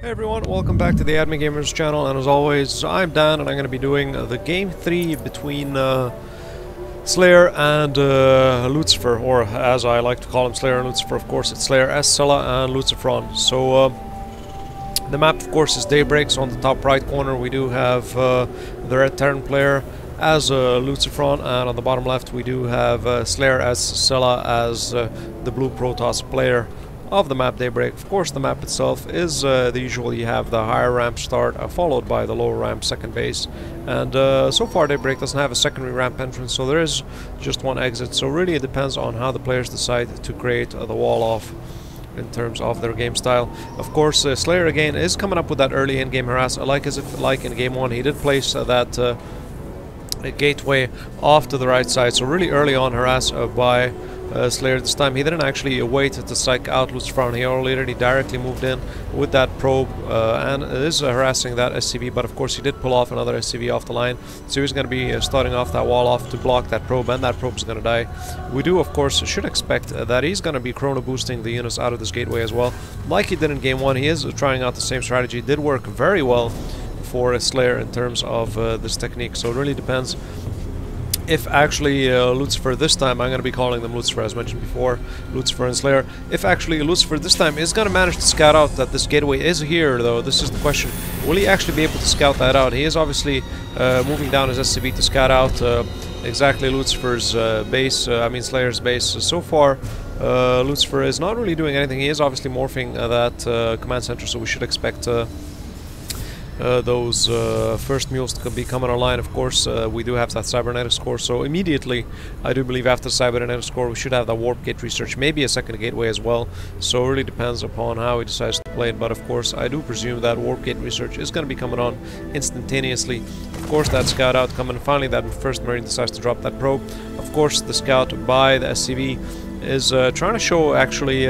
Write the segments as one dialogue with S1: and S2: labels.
S1: Hey everyone, welcome back to the AddMeGamers channel, and as always, I'm Dan, and I'm going to be doing the Game 3 between Slayer and Lucifer, or as I like to call him, Slayer and Lucifer. Of course, it's SlayerScella and LucifroN. So, the map, of course, is Daybreak, so on the top right corner we do have the Red Terran player as LucifroN, and on the bottom left we do have SlayerScella as the Blue Protoss player of the map Daybreak. Of course, the map itself is the usual. You have the higher ramp start, followed by the lower ramp second base, and so far Daybreak doesn't have a secondary ramp entrance, so there is just one exit. So really it depends on how the players decide to create the wall off in terms of their game style. Of course, Slayer again is coming up with that early in-game harass, like in game 1 he did place that gateway off to the right side, so really early on harass by Slayer. This time he didn't actually wait to psych out LucifroN. He already directly moved in with that probe and is harassing that SCV, but of course he did pull off another SCV off the line, so he's going to be starting off that wall off to block that probe, and that probe is going to die. We do of course should expect that he's going to be chrono boosting the units out of this gateway as well, like he did in game 1. He is trying out the same strategy. It did work very well for Slayer in terms of this technique, so it really depends if actually Lucifer this time, I'm going to be calling them Lucifer as mentioned before, Lucifer and Slayer, if actually Lucifer this time is going to manage to scout out that this gateway is here, though. This is the question. Will he actually be able to scout that out? He is obviously moving down his SCV to scout out exactly Lucifer's base, I mean Slayer's base. So far Lucifer is not really doing anything. He is obviously morphing that command center, so we should expect those first mules to be coming online. Of course, we do have that cybernetics core, so immediately I do believe after the cybernetics core we should have that warp gate research, maybe a second gateway as well. So it really depends upon how he decides to play it, but of course I do presume that warp gate research is going to be coming on instantaneously. Of course, that scout out coming, finally that first marine decides to drop that probe. Of course, the scout by the SCV is trying to show actually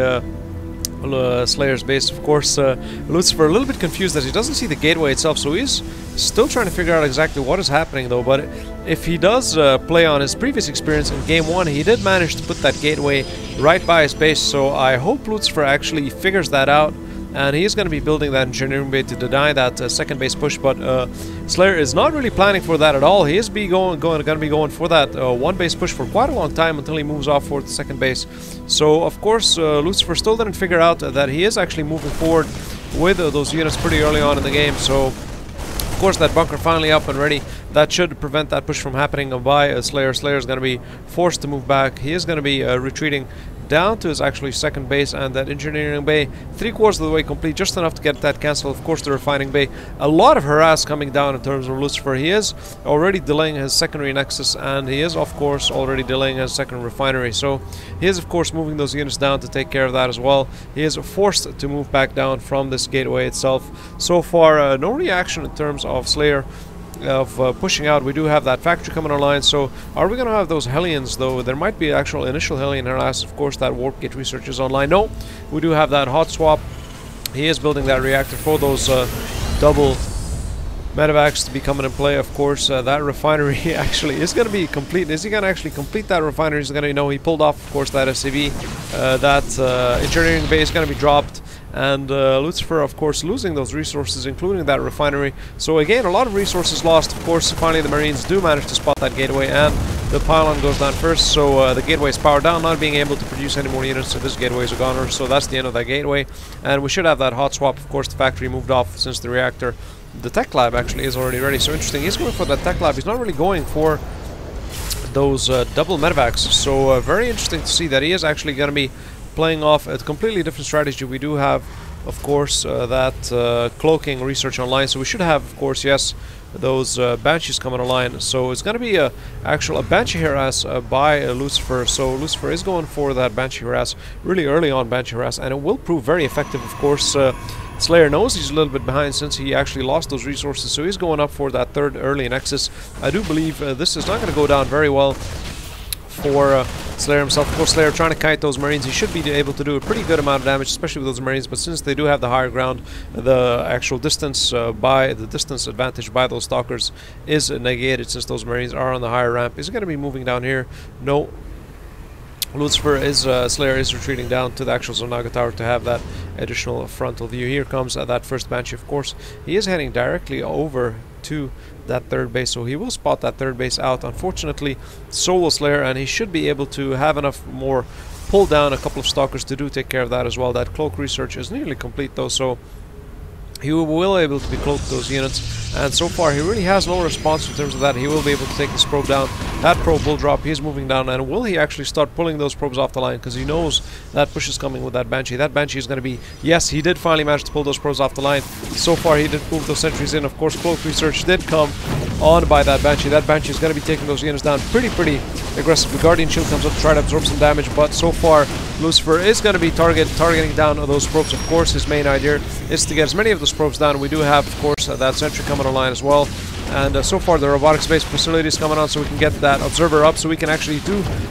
S1: Slayer's base. Of course, Lucifer a little bit confused as he doesn't see the gateway itself, so he's still trying to figure out exactly what is happening though. But if he does play on his previous experience in game 1, he did manage to put that gateway right by his base, so I hope Lucifer actually figures that out, and he is going to be building that engineering bay to deny that second base push. But Slayer is not really planning for that at all. He is going to be going for that one base push for quite a long time until he moves off for the second base. So of course Lucifer still didn't figure out that he is actually moving forward with those units pretty early on in the game. So of course that bunker finally up and ready. That should prevent that push from happening by Slayer. Slayer is going to be forced to move back. He is going to be retreating down to his actually second base, and that engineering bay 3/4 of the way complete, just enough to get that cancelled. Of course, the refining bay, a lot of harass coming down in terms of Lucifer. He is already delaying his secondary nexus, and he is of course already delaying his second refinery, so he is of course moving those units down to take care of that as well. He is forced to move back down from this gateway itself. So far no reaction in terms of Slayer of pushing out. We do have that factory coming online, so are we going to have those Hellions though? There might be actual initial Hellion harass. Of course that warp gate research is online. No, we do have that hot swap. He is building that reactor for those double medevacs to be coming in play. Of course that refinery actually is going to be complete. Is he going to actually complete that refinery? He's going to know he pulled off of course that SCV. That engineering bay is going to be dropped, and Lucifer of course losing those resources, including that refinery. So again, a lot of resources lost. Of course finally the Marines do manage to spot that gateway, and the pylon goes down first, so the gateway is powered down, not being able to produce any more units, so this gateway is a goner. So that's the end of that gateway, and we should have that hot swap. Of course the factory moved off since the reactor. The tech lab actually is already ready, so interesting. He's going for that tech lab. He's not really going for those double medevacs, so very interesting to see that he is actually going to be playing off a completely different strategy. We do have of course that cloaking research online, so we should have of course, yes, those banshees coming online. So it's going to be a banshee harass by Lucifer. So Lucifer is going for that banshee harass really early on, banshee harass, and it will prove very effective. Of course Slayer knows he's a little bit behind since he actually lost those resources, so he's going up for that third early nexus. I do believe this is not going to go down very well for Slayer himself. Of course, Slayer trying to kite those Marines. He should be able to do a pretty good amount of damage, especially with those Marines, but since they do have the higher ground, the actual distance advantage by those Stalkers is negated since those Marines are on the higher ramp. Is it going to be moving down here? No. Slayer is retreating down to the actual Zonaga tower to have that additional frontal view. Here comes that first Banshee, of course. He is heading directly over to that third base, so he will spot that third base out. Unfortunately, so will Slayer, and he should be able to have enough more pull down a couple of Stalkers to do take care of that as well. That cloak research is nearly complete though, so he will be able to be cloaked those units, and so far he really has no response in terms of that. He will be able to take this probe down. That probe will drop. He's moving down, and will he actually start pulling those probes off the line, because he knows that push is coming with that Banshee. That Banshee is going to be, yes, he did finally manage to pull those probes off the line. So far he did move those sentries in. Of course, cloak research did come on by that Banshee. That Banshee is going to be taking those units down pretty aggressively. Guardian Shield comes up to try to absorb some damage, but so far Lucifer is going to be targeting down those probes. Of course, his main idea is to get as many of those probes down. We do have, of course, that sentry coming online as well, and so far the robotics-based facility is coming on, so we can get that observer up, so we can actually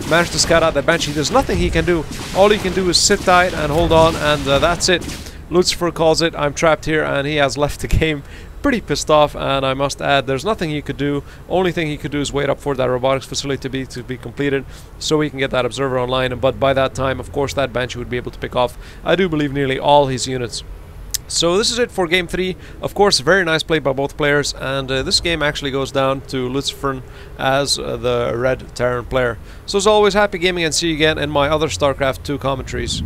S1: manage to scout out that Banshee. There's nothing he can do. All he can do is sit tight and hold on, and that's it. Lucifer calls it, I'm trapped here, and he has left the game pretty pissed off, and I must add, there's nothing he could do. Only thing he could do is wait up for that robotics facility to be completed, so we can get that observer online. But by that time, of course, that Banshee would be able to pick off, I do believe, nearly all his units. So this is it for Game 3. Of course, very nice play by both players, and this game actually goes down to LucifroN as the Red Terran player. So as always, happy gaming, and see you again in my other StarCraft 2 commentaries.